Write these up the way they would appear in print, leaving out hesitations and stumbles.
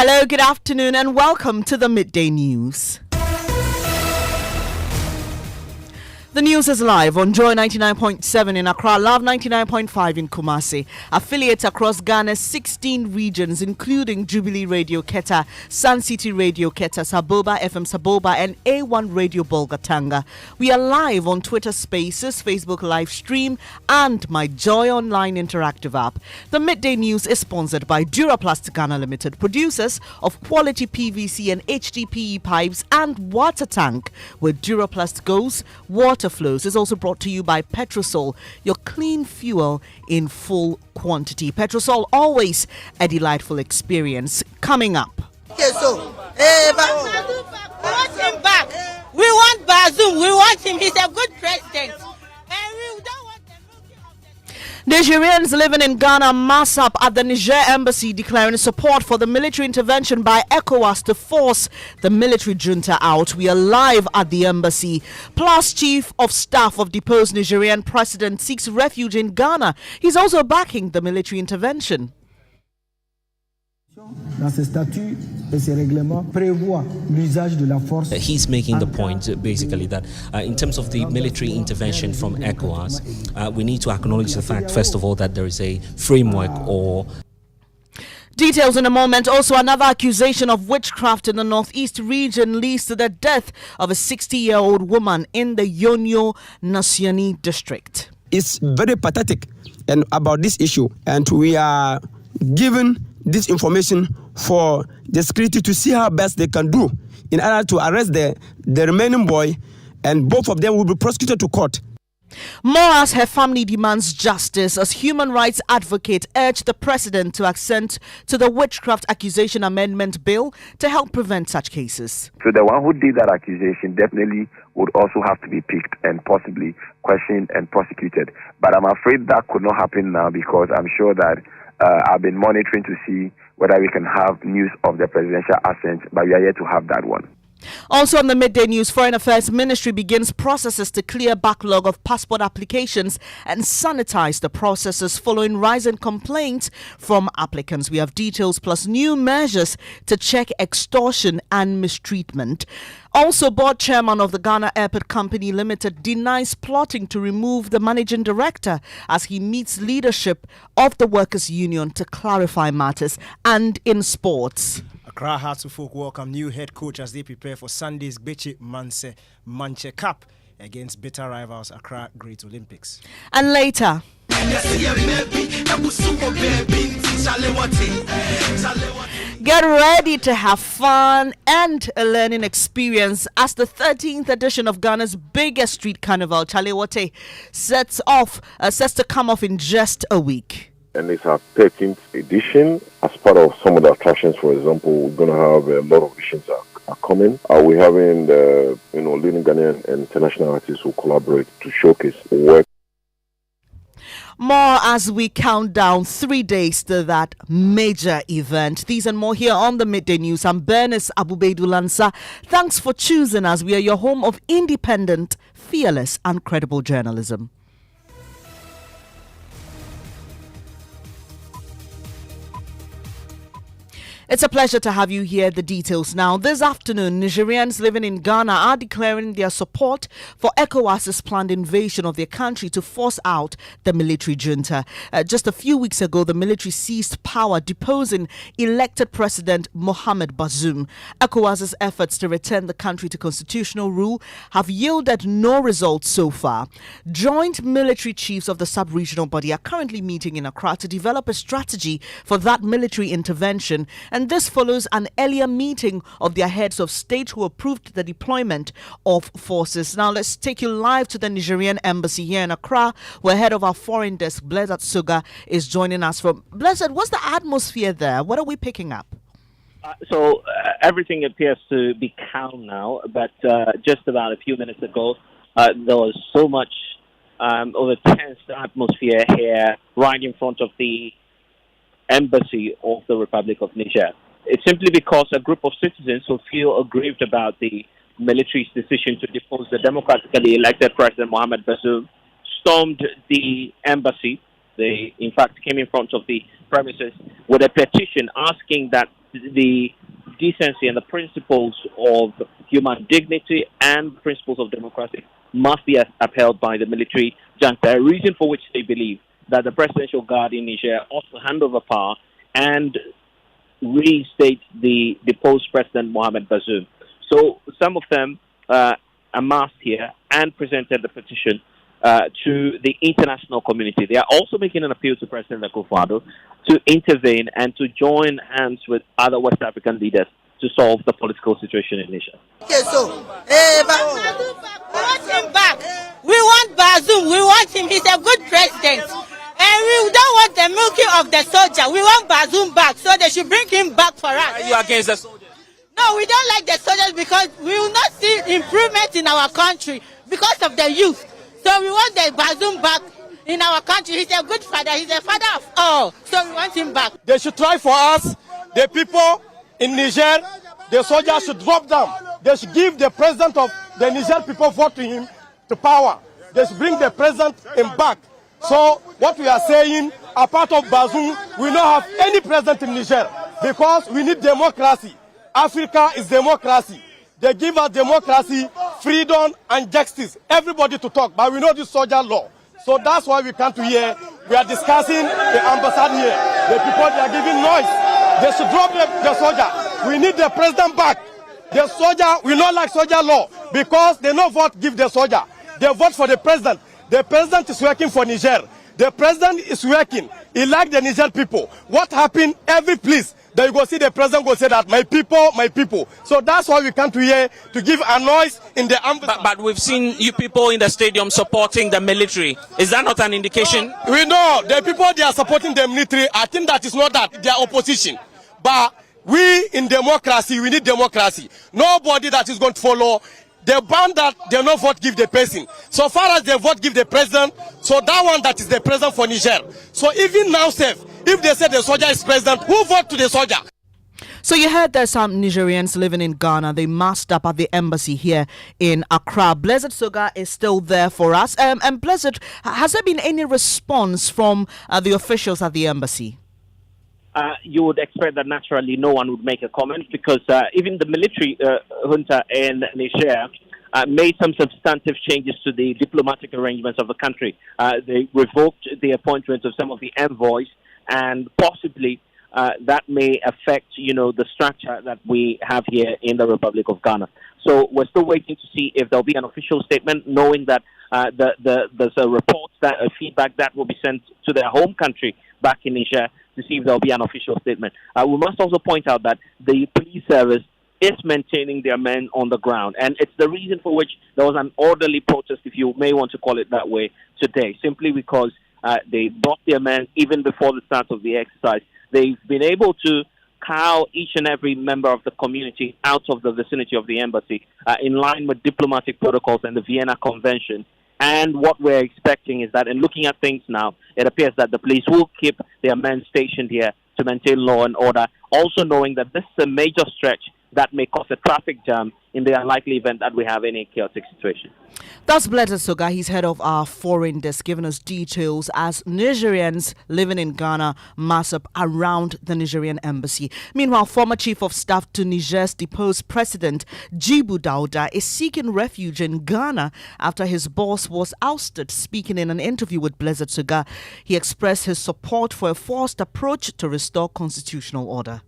Hello, good afternoon, and welcome to the Midday News. The news is live on Joy 99.7 in Accra, Love 99.5 in Kumasi. Affiliates across Ghana's 16 regions, including Jubilee Radio Keta, Sun City Radio Keta, Saboba FM Saboba, and A1 Radio Bolgatanga. We are live on Twitter Spaces, Facebook live stream, and my Joy Online interactive app. The Midday News is sponsored by Duraplast Ghana Limited, producers of quality PVC and HDPE pipes and water tank. Where Duraplast goes, water flows. Is also brought to you by Petrosol, your clean fuel in full quantity. Petrosol, always a delightful experience. Coming up. Okay, so, we want him back. We want Bazoum. We want him. He's a good president. And we don't want Nigerians living in Ghana mass up at the Niger embassy declaring support for the military intervention by ECOWAS to force the military junta out. We are live at the embassy. Plus, Chief of Staff of deposed Nigerian president seeks refuge in Ghana. He's also backing the military intervention. He's making the point basically that in terms of the military intervention from ECOWAS, we need to acknowledge the fact, first of all, that there is a framework or details in a moment. Also, another accusation of witchcraft in the northeast region leads to the death of a 60-year-old woman in the Yonyo Nasiani district. It's very pathetic and about this issue, and we are given this information for the security to see how best they can do in order to arrest the remaining boy, and both of them will be prosecuted to court. More as her family demands justice, as human rights advocate urged the president to assent to the witchcraft accusation amendment bill to help prevent such cases. So the one who did that accusation definitely would also have to be picked and possibly questioned and prosecuted. But I'm afraid that could not happen now, because I'm sure that I've been monitoring to see whether we can have news of the presidential assent, but we are yet to have that one. Also on the Midday News, Foreign Affairs Ministry begins processes to clear backlog of passport applications and sanitize the processes following rising complaints from applicants. We have details plus new measures to check extortion and mistreatment. Also, board chairman of the Ghana Airport Company Limited denies plotting to remove the managing director as he meets leadership of the workers' union to clarify matters. And in sports, Accra Hearts of Folk welcome new head coach as they prepare for Sunday's Beche Manche Cup against bitter rivals Accra Great Olympics. And later, get ready to have fun and a learning experience as the 13th edition of Ghana's biggest street carnival, Chalewote, sets to come off in just a week. And it's our 13th edition. As part of some of the attractions, for example, we're going to have a lot of editions are coming. We're having the leading Ghanaian and international artists who collaborate to showcase work. More as we count down 3 days to that major event. These and more here on the Midday News. I'm Bernice, Abu-Baidoo, Lansah. Thanks for choosing us. We are your home of independent, fearless, and credible journalism. It's a pleasure to have you here. The details now. This afternoon, Nigerians living in Ghana are declaring their support for ECOWAS's planned invasion of their country to force out the military junta. Just a few weeks ago, the military seized power, deposing elected President Mohamed Bazoum. ECOWAS's efforts to return the country to constitutional rule have yielded no results so far. Joint military chiefs of the sub-regional body are currently meeting in Accra to develop a strategy for that military intervention. And this follows an earlier meeting of their heads of state who approved the deployment of forces. Now let's take you live to the Nigerian embassy here in Accra, where head of our foreign desk, Blessed Suga, is joining us from. Blessed, what's the atmosphere there? What are we picking up? So everything appears to be calm now, but just about a few minutes ago, there was so much of a tense atmosphere here right in front of the Embassy of the Republic of Niger. It's simply because a group of citizens who feel aggrieved about the military's decision to depose the democratically elected President Mohamed Bazoum stormed the embassy They, in fact, came in front of the premises with a petition asking that the decency and the principles of human dignity and principles of democracy must be upheld by the military junta, a reason for which they believe that the presidential guard in Niger ought to hand over power and reinstate the deposed President Mohamed Bazoum. So some of them amassed here and presented the petition to the international community. They are also making an appeal to President Akufo-Addo to intervene and to join hands with other West African leaders to solve the political situation in Niger. Okay, so, we want him back. We want Bazoum. We want him. He's a good president. And we don't want the milking of the soldier. We want Bazoum back, so they should bring him back for us. Are you against the soldiers? No, we don't like the soldiers because we will not see improvement in our country because of the youth. So we want the Bazoum back in our country. He's a good father. He's a father of all. So we want him back. They should try for us. The people in Niger, the soldiers should drop down. They should give the president of the Niger people vote to him to power. They should bring the president in back. So what we are saying, apart of Bazoum, we don't have any president in Niger because we need democracy. Africa is democracy. They give us democracy, freedom, and justice. Everybody to talk, but we know this soldier law. So that's why we come to here. We are discussing the ambassade here. The people, they are giving noise. They should drop the soldier. We need the president back. The soldier, we not like soldier law because they no vote give the soldier. They vote for the president. The president is working for Niger. The president is working. He like the Niger people. What happened? Every place that you go see the president go say that my people, my people. So that's why we come to here to give a noise in the ambassade. But we've seen you people in the stadium supporting the military. Is that not an indication? We know the people they are supporting the military. I think that is not that they are opposition. But we in democracy, we need democracy. Nobody that is going to follow the band that they no vote give the person. So far as they vote give the president, so that one that is the president for Niger. So even now, if they say the soldier is president, who vote to the soldier? So you heard there's some Nigerians living in Ghana. They masked up at the embassy here in Accra. Blessed Soga is still there for us. And Blessed, has there been any response from the officials at the embassy? You would expect that naturally no one would make a comment because even the military junta in Niger made some substantive changes to the diplomatic arrangements of the country. They revoked the appointment of some of the envoys, and possibly that may affect, the structure that we have here in the Republic of Ghana. So we're still waiting to see if there'll be an official statement, knowing that there's a report, a feedback that will be sent to their home country back in Niger to see if there'll be an official statement. We must also point out that the police service is maintaining their men on the ground, and it's the reason for which there was an orderly protest, if you may want to call it that way, today, simply because they brought their men even before the start of the exercise. They've been able to cow each and every member of the community out of the vicinity of the embassy in line with diplomatic protocols and the Vienna Convention. And what we're expecting is that in looking at things now, it appears that the police will keep their men stationed here to maintain law and order, also knowing that this is a major stretch that may cause a traffic jam in the unlikely event that we have any chaotic situation. That's Blessed Soga. He's head of our foreign desk, giving us details as Nigerians living in Ghana mass up around the Nigerian embassy. Meanwhile, former chief of staff to Niger's deposed president, Jibu Dauda, is seeking refuge in Ghana after his boss was ousted. Speaking in an interview with Blessed Soga, he expressed his support for a forced approach to restore constitutional order.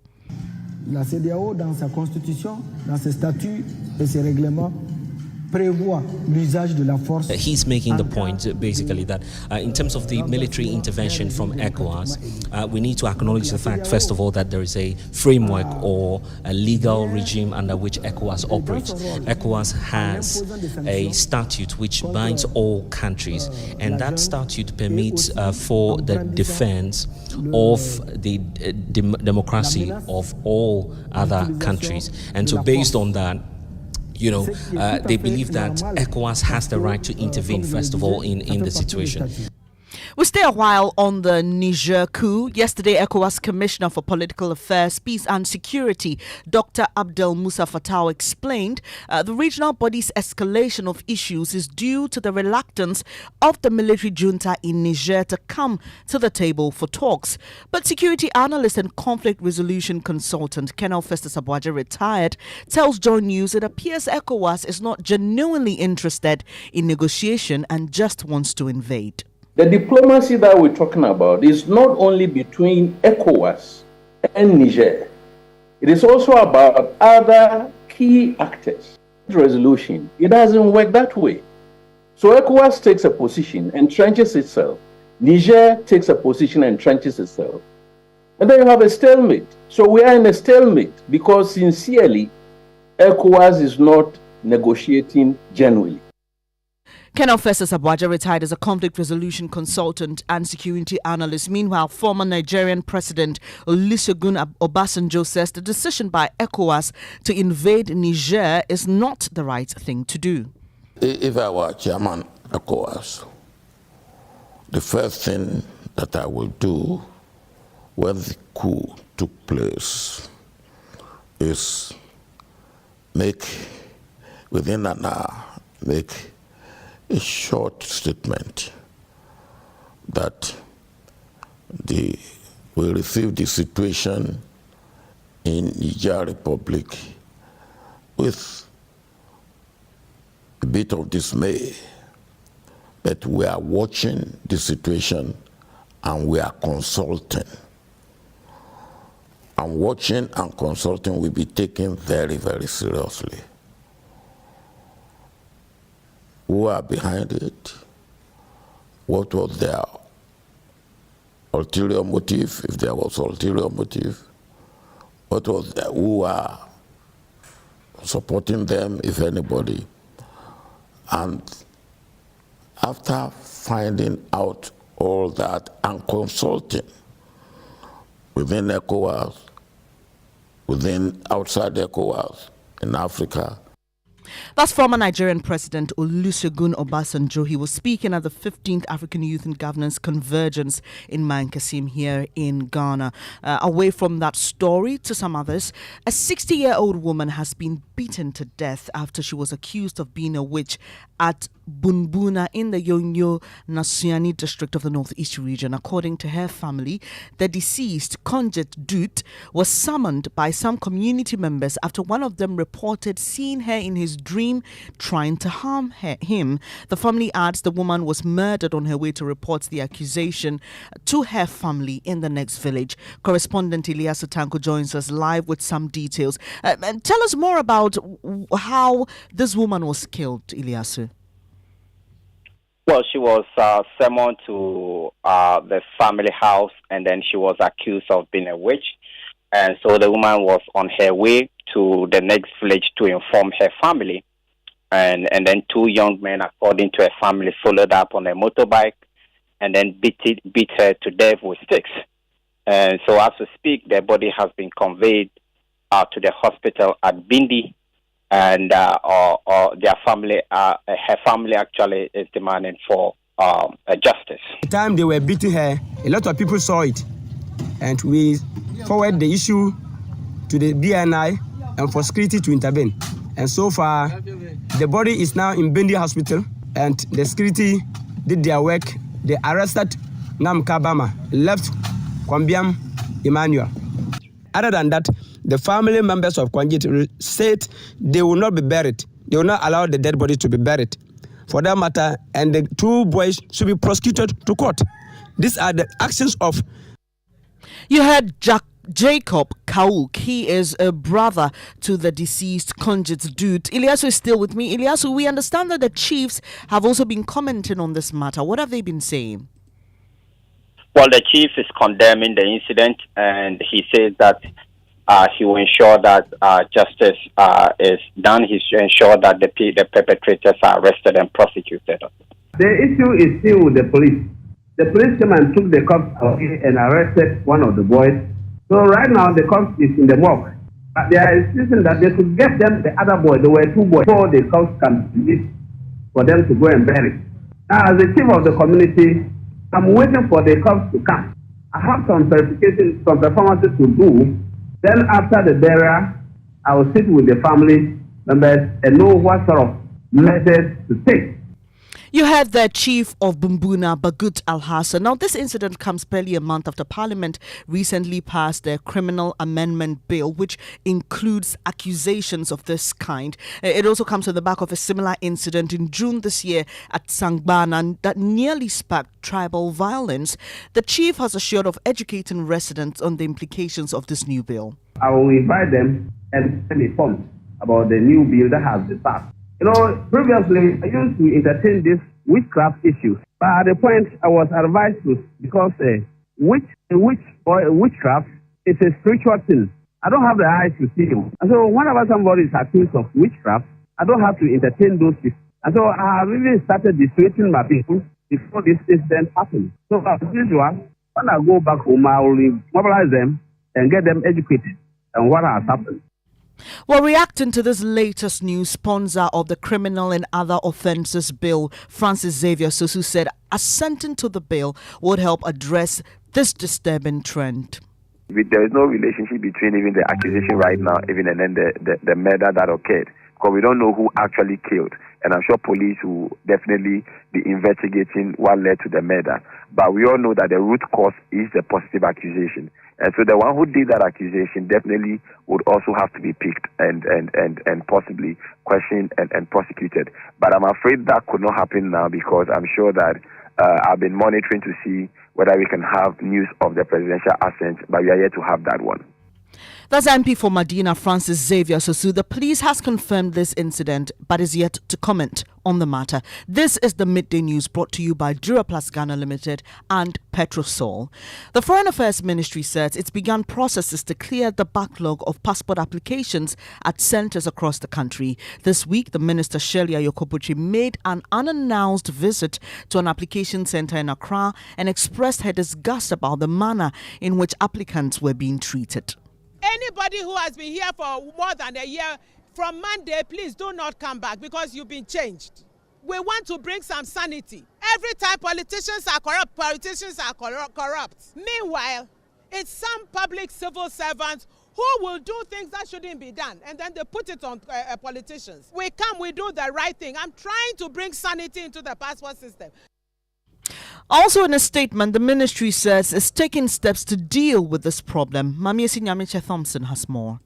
La CEDEAO, dans sa constitution, dans ses statuts et ses règlements, prévoit l'usage de la force. He's making the point, basically, that in terms of the military intervention from ECOWAS, we need to acknowledge the fact, first of all, that there is a framework or a legal regime under which ECOWAS operates. ECOWAS has a statute which binds all countries, and that statute permits for the defense of the democracy of all other countries. And so based on that, they believe that ECOWAS has the right to intervene, first of all, in the situation. We stay a while on the Niger coup. Yesterday, ECOWAS Commissioner for Political Affairs, Peace and Security, Dr. Abdel Musa Fatau, explained the regional body's escalation of issues is due to the reluctance of the military junta in Niger to come to the table for talks. But security analyst and conflict resolution consultant Colonel Festus Abuaje, retired, tells Joy News it appears ECOWAS is not genuinely interested in negotiation and just wants to invade. The diplomacy that we're talking about is not only between ECOWAS and Niger. It is also about other key actors. Resolution, it doesn't work that way. So ECOWAS takes a position, entrenches itself. Niger takes a position, entrenches itself. And then you have a stalemate. So we are in a stalemate because sincerely, ECOWAS is not negotiating genuinely. Colonel Festus Abuaje, retired as a conflict resolution consultant and security analyst. Meanwhile, former Nigerian President Olusegun Obasanjo says the decision by ECOWAS to invade Niger is not the right thing to do. If I were chairman of ECOWAS, the first thing that I will do when the coup took place is within an hour, make a short statement that we received the situation in Niger Republic with a bit of dismay, but we are watching the situation and we are consulting. And watching and consulting will be taken very, very seriously. Who are behind it? What was their ulterior motive, if there was ulterior motive? Who are supporting them, if anybody? And after finding out all that and consulting within ECOWAS, outside ECOWAS, in Africa. That's former Nigerian President Olusegun Obasanjo. He was speaking at the 15th African Youth and Governance Convergence in Mankasim here in Ghana. Away from that story to some others, a 60-year-old woman has been beaten to death after she was accused of being a witch at Bunbuna in the Yonyo Nasuani district of the Northeast region. According to her family, the deceased, Konjet Dut, was summoned by some community members after one of them reported seeing her in his dream trying to harm him. The family adds the woman was murdered on her way to report the accusation to her family in the next village. Correspondent Ilyasu Tanko joins us live with some details. And tell us more about how this woman was killed, Ilyasu. Well, she was summoned to the family house, and then she was accused of being a witch. And so the woman was on her way to the next village to inform her family. And then two young men, according to her family, followed up on a motorbike and then beat her to death with sticks. And so as we speak, their body has been conveyed to the hospital at Bindi. And their family, her family actually is demanding for justice. The time they were beating her, a lot of people saw it. And we forwarded the issue to the BNI and for security to intervene. And so far, the body is now in Bindi Hospital, and the security did their work. They arrested Nam Kabama, left Kwambiam Emmanuel. Other than that, the family members of Kwanjit said they will not be buried. They will not allow the dead body to be buried. For that matter, and the two boys should be prosecuted to court. These are the actions of... You heard Jacob Kauk. He is a brother to the deceased Konjet Dut. Ilyasu is still with me. Ilyasu, we understand that the chiefs have also been commenting on this matter. What have they been saying? Well, the chief is condemning the incident, and he says that he will ensure that justice is done. He should ensure that the perpetrators are arrested and prosecuted. The issue is still with the police. The police came and took the cops away and arrested one of the boys. So right now the cops is in the morgue. But they are insisting that they should get them the other boy. There were two boys before the cops can release for them to go and bury. Now, as the chief of the community, I'm waiting for the cops to come. I have some verification, some performances to do. Then after the burial, I will sit with the family members and know what sort of measures to take. You heard the chief of Bumbuna, Bagut Al-Hassan. Now, this incident comes barely a month after Parliament recently passed their criminal amendment bill, which includes accusations of this kind. It also comes on the back of a similar incident in June this year at Sangbana that nearly sparked tribal violence. The chief has assured of educating residents on the implications of this new bill. I will invite them and be informed about the new bill that has been passed. You know, previously, I used to entertain this witchcraft issue. But at the point, I was advised to, because witchcraft is a spiritual thing. I don't have the eyes to see you. And so whenever somebody is accused of witchcraft, I don't have to entertain those people. And so I have even started dissuading my people before this incident happened. So as usual, when I go back home, I will mobilize them and get them educated on what has happened. Well, reacting to this latest news, sponsor of the Criminal and Other Offences Bill, Francis Xavier Sosu, said assenting to the bill would help address this disturbing trend. There is no relationship between even the accusation right now, even and then the murder that occurred, because we don't know who actually killed. And I'm sure police will definitely be investigating what led to the murder. But we all know that the root cause is the positive accusation. And so the one who did that accusation definitely would also have to be picked and possibly questioned and prosecuted. But I'm afraid that could not happen now, because I'm sure that I've been monitoring to see whether we can have news of the presidential assent, but we are yet to have that one. That's MP for Medina, Francis Xavier Sosu. The police has confirmed this incident, but is yet to comment on the matter. This is the Midday News, brought to you by Duraplast Ghana Limited and Petrosol. The Foreign Affairs Ministry says it's begun processes to clear the backlog of passport applications at centres across the country. This week, the Minister Shirley Ayokobuchi made an unannounced visit to an application centre in Accra and expressed her disgust about the manner in which applicants were being treated. Anybody who has been here for more than a year, from Monday, please do not come back, because you've been changed. We want to bring some sanity. Every time politicians are corrupt, Meanwhile, it's some public civil servants who will do things that shouldn't be done, and then they put it on politicians. We come, we do the right thing. I'm trying to bring sanity into the passport system. Also in a statement, the ministry says it's taking steps to deal with this problem. Mamiesi Nyamiche Thompson has more.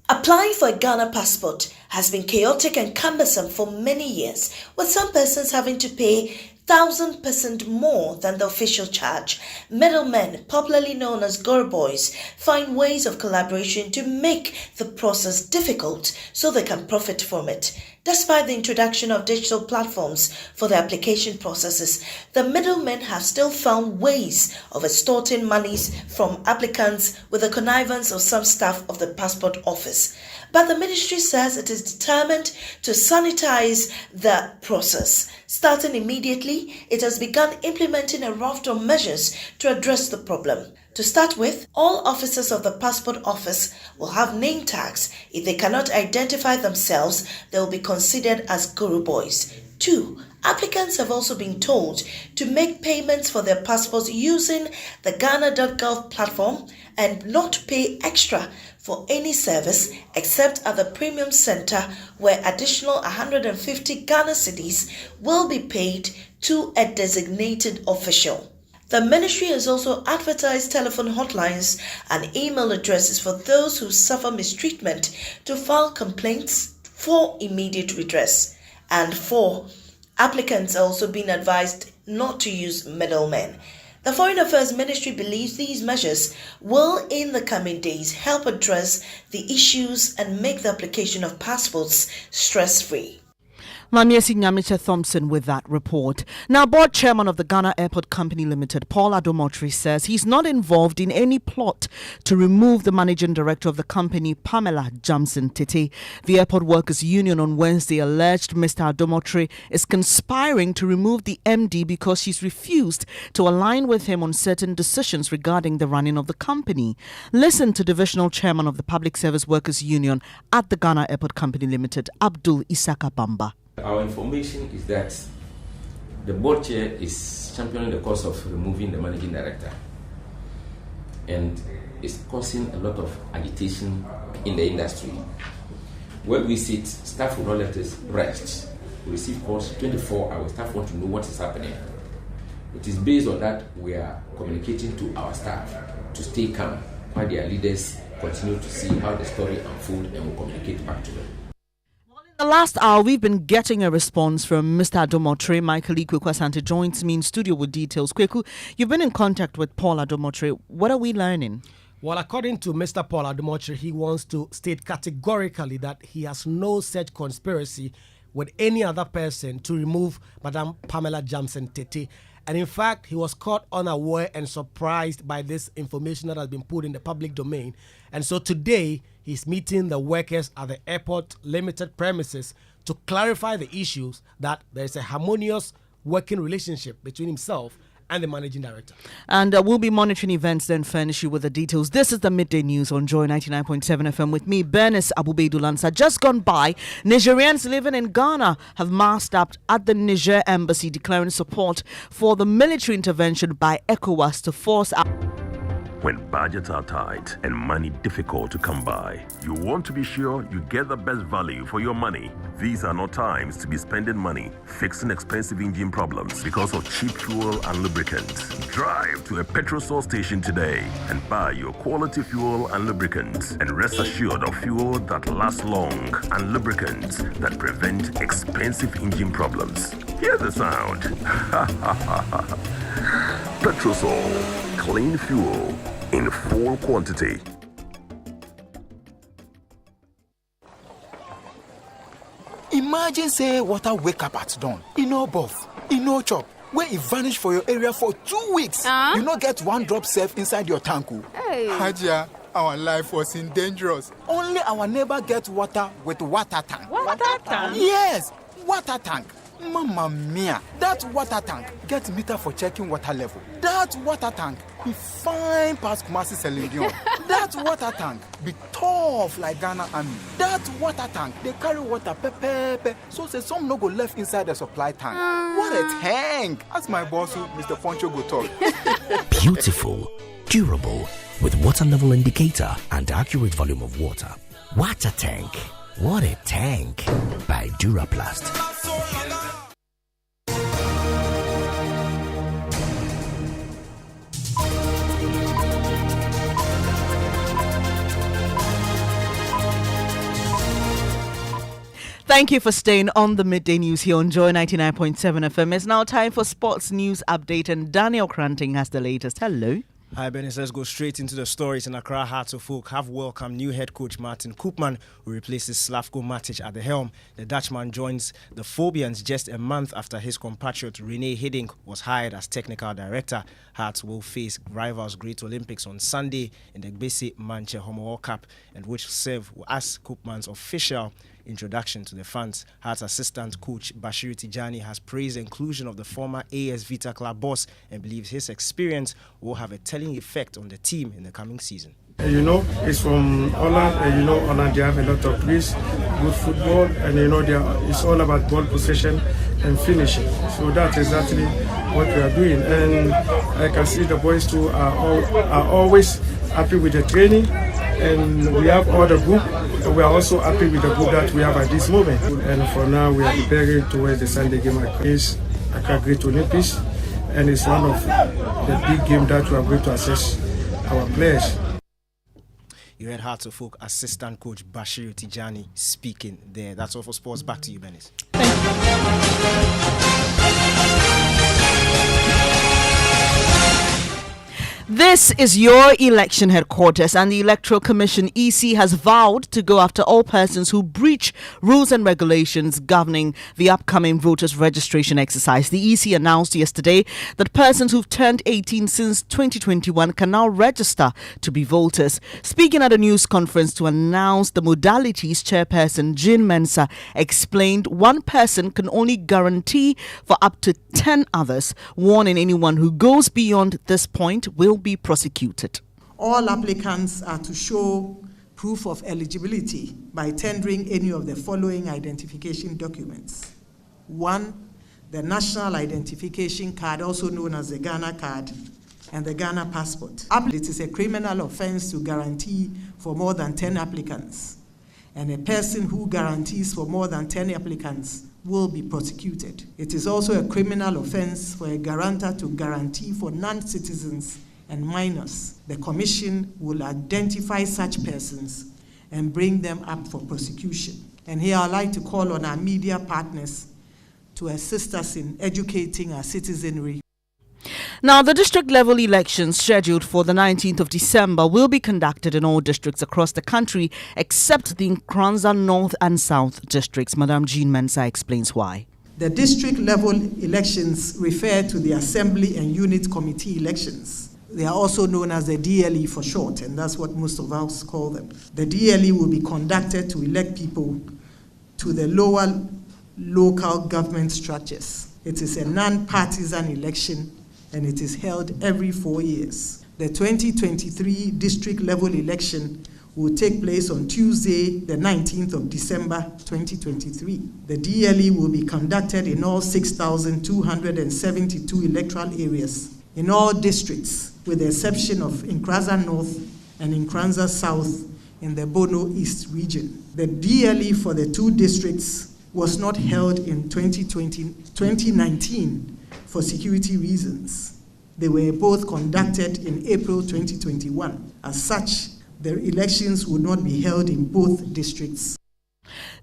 Applying for a Ghana passport has been chaotic and cumbersome for many years, with some persons having to pay 1,000% more than the official charge. Middlemen, popularly known as girl boys, find ways of collaboration to make the process difficult so they can profit from it. Despite the introduction of digital platforms for the application processes, the middlemen have still found ways of extorting monies from applicants with the connivance of some staff of the passport office. But the ministry says it is determined to sanitize the process. Starting immediately, it has begun implementing a raft of measures to address the problem. To start with, all officers of the passport office will have name tags. If they cannot identify themselves, they will be considered as guru boys. 2. Applicants have also been told to make payments for their passports using the Ghana.gov platform and not pay extra for any service except at the premium center, where additional 150 Ghana cedis will be paid to a designated official. The ministry has also advertised telephone hotlines and email addresses for those who suffer mistreatment to file complaints for immediate redress. And 4, applicants are also being advised not to use middlemen. The Foreign Affairs Ministry believes these measures will, in the coming days, help address the issues and make the application of passports stress-free. Mamiesi Nyamiche Thompson with that report. Now, board chairman of the Ghana Airport Company Limited, Paul Adomotri, says he's not involved in any plot to remove the managing director of the company, Pamela Jamson Tete. The Airport Workers Union on Wednesday alleged Mr. Adomotri is conspiring to remove the MD because she's refused to align with him on certain decisions regarding the running of the company. Listen to Divisional Chairman of the Public Service Workers Union at the Ghana Airport Company Limited, Abdul Isaka Bamba. Our information is that the board chair is championing the cause of removing the managing director, and it's causing a lot of agitation in the industry. Where we sit, staff will not let us rest. We receive calls 24 hours. Staff want to know what is happening. It is based on that we are communicating to our staff to stay calm while their leaders continue to see how the story unfolds, and will communicate back to them. The last hour, we've been getting a response from Mr. Adomotre. Michael Kweku Asante joins me in studio with details. Kweku, you've been in contact with Paul Adomotre. What are we learning? Well, according to Mr. Paul Adomotre, he wants to state categorically that he has no such conspiracy with any other person to remove Madam Pamela Jamson Tete. And in fact, he was caught unaware and surprised by this information that has been put in the public domain. And so today, he's meeting the workers at the airport limited premises to clarify the issues, that there is a harmonious working relationship between himself and the managing director. And we'll be monitoring events, then furnish you with the details. This is the Midday News on Joy 99.7 FM with me, Bernice, Abu-Baidoo, Lansah. Just gone by, Nigerians living in Ghana have massed up at the Niger embassy declaring support for the military intervention by ECOWAS to force out. When budgets are tight and money difficult to come by, you want to be sure you get the best value for your money. These are not times to be spending money fixing expensive engine problems because of cheap fuel and lubricants. Drive to a petrol source station today and buy your quality fuel and lubricants, and rest assured of fuel that lasts long and lubricants that prevent expensive engine problems. Hear the sound. Petrosol. Clean fuel in full quantity. Imagine say water wake up at dawn. No bath, no chop. Where it vanish for your area for 2 weeks. You not get one drop safe inside your tank. Hey. Hajia, our life was in dangerous. Only our neighbor get water with water tank. Water tank? Yes, water tank. Mamma mia, that water tank get meter for checking water level. That water tank be fine past Kumasi Selenium. That water tank be tough like Ghana Army. That water tank, they carry water pepe, so say some no go left inside the supply tank. What a tank! As my boss, Mr. Poncho, go talk. Beautiful, durable, with water level indicator and accurate volume of water. Water tank. What a tank! By Duraplast. Thank you for staying on the Midday News here on Joy 99.7 FM. It's now time for sports news update, and Daniel Cranting has the latest. Hello. Hi, Bernice. Let's go straight into the stories. In Accra, Hearts of Oak have welcomed new head coach Martin Koopman, who replaces Slavko Matic at the helm. The Dutchman joins the Phobians just a month after his compatriot Rene Hiddink was hired as technical director. Hearts will face rivals Great Olympics on Sunday in the Gbese Manche Homo World Cup, and which serve as Koopman's official introduction to the fans. Hearts assistant coach Bashiru Tijani has praised the inclusion of the former AS Vita Club boss and believes his experience will have a telling effect on the team in the coming season. It's from Holland, Holland, they have a lot of players, good football, and it's all about ball possession and finishing. So that's exactly what we are doing. And I can see the boys too are always happy with the training, and we have all the group. We are also happy with the group that we have at this moment. And for now, we are preparing towards the Sunday game against Accra Great Olympics, and it's one of the big games that we are going to assess our players. You heard Hearts of Oak assistant coach Bashiru Tijani speaking there. That's all for sports. Back to you, Bernice. This is your election headquarters, and the Electoral Commission EC has vowed to go after all persons who breach rules and regulations governing the upcoming voters registration exercise. The EC announced yesterday that persons who've turned 18 since 2021 can now register to be voters. Speaking at a news conference to announce the modalities, Chairperson Jean Mensah explained one person can only guarantee for up to 10 others, warning anyone who goes beyond this point will be prosecuted. All applicants are to show proof of eligibility by tendering any of the following identification documents. 1, the National Identification Card, also known as the Ghana Card, and the Ghana Passport. It is a criminal offense to guarantee for more than 10 applicants, and a person who guarantees for more than 10 applicants will be prosecuted. It is also a criminal offense for a guarantor to guarantee for non-citizens and minors. The Commission will identify such persons and bring them up for prosecution. And here I'd like to call on our media partners to assist us in educating our citizenry. Now, the district level elections scheduled for the 19th of December will be conducted in all districts across the country except the Nkranza North and South districts. Madam Jean Mensah explains why. The district level elections refer to the Assembly and Unit Committee elections. They are also known as the DLE for short, and that's what most of us call them. The DLE will be conducted to elect people to the lower local government structures. It is a non-partisan election, and it is held every 4 years. The 2023 district level election will take place on Tuesday, the 19th of December 2023. The DLE will be conducted in all 6,272 electoral areas in all districts, with the exception of Nkranza North and Nkranza South in the Bono East region. The DLE for the two districts was not held in 2019 for security reasons. They were both conducted in April 2021. As such, the elections would not be held in both districts.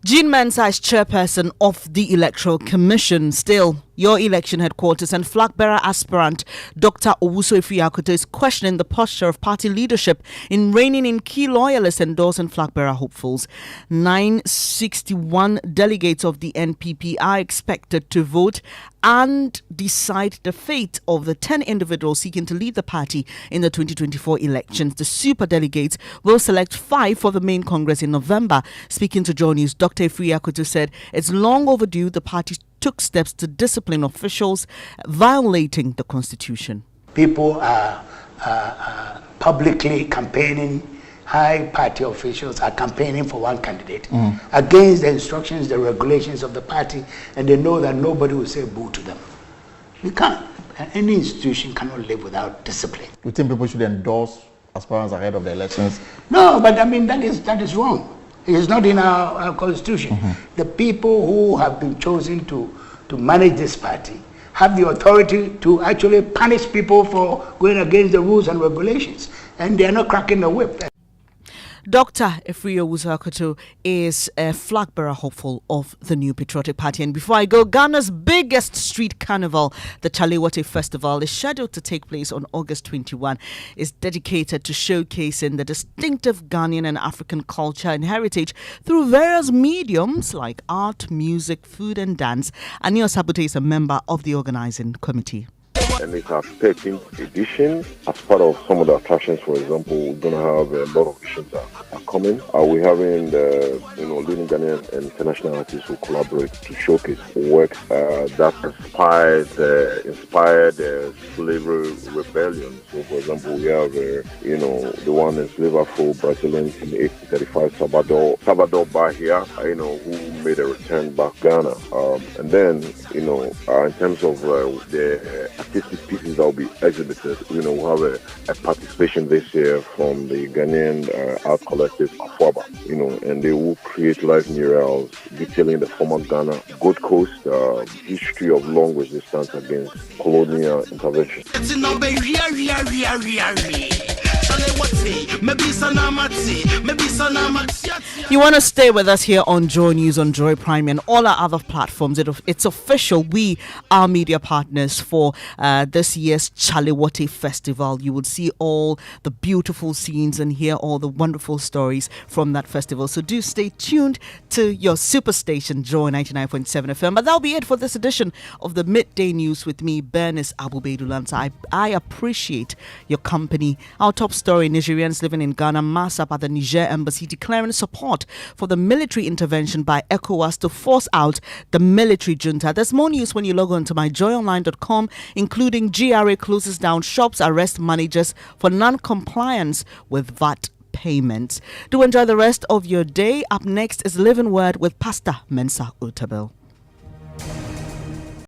Jean Mensah is chairperson of the Electoral Commission. Still, your election headquarters and flag bearer aspirant Dr. Owusu Efriakoto is questioning the posture of party leadership in reining in key loyalists endorsing flag bearer hopefuls. 961 delegates of the NPP are expected to vote and decide the fate of the 10 individuals seeking to lead the party in the 2024 elections. The super delegates will select 5 for the main congress in November. Speaking to Joy News, Dr. Efriakoto said it's long overdue the party took steps to discipline officials violating the constitution. People are publicly campaigning. High party officials are campaigning for one candidate against the instructions, the regulations of the party, and they know that nobody will say boo to them. We can't. Any institution cannot live without discipline. You think people should endorse aspirants ahead of the elections? No, but I mean that is wrong. It is not in our constitution. The people who have been chosen to manage this party have the authority to actually punish people for going against the rules and regulations, and they are not cracking the whip. Dr. Efriakoto is a flag bearer hopeful of the New Patriotic Party. And before I go, Ghana's biggest street carnival, the Chalewote Festival, is scheduled to take place on August 21. It's dedicated to showcasing the distinctive Ghanaian and African culture and heritage through various mediums like art, music, food and dance. Anil Sabute is a member of the organizing committee. And it's our 13th edition. As part of some of the attractions, for example, we're going to have a lot of musicians that are coming. We're having the leading Ghanaian and international artists who collaborate to showcase works that inspired slavery rebellion. So, for example, we have the one in slavery Brazilians in 1835, Salvador Bahia, who made a return back to Ghana. And then, in terms of the artistic pieces that will be exhibited, we'll have a participation this year from the Ghanaian art collective Afwaba, and they will create live murals detailing the former Ghana, Gold Coast, history of long resistance against colonial intervention. You want to stay with us here on Joy News, on Joy Prime, and all our other platforms. It's official. We are media partners for this year's Chalewote Festival. You will see all the beautiful scenes and hear all the wonderful stories from that festival. So do stay tuned to your superstation, Joy 99.7 FM. But that'll be it for this edition of the Midday News with me, Bernice, Abu-Baidoo, Lansah. I appreciate your company. Our top story: Nigerians living in Ghana mass up at the Niger embassy declaring support for the military intervention by ECOWAS to force out the military junta. There's more news when you log on to myjoyonline.com, including GRA closes down shops, arrest managers for non-compliance with VAT payments. Do enjoy the rest of your day. Up next is Living Word with Pastor Mensah Otabil.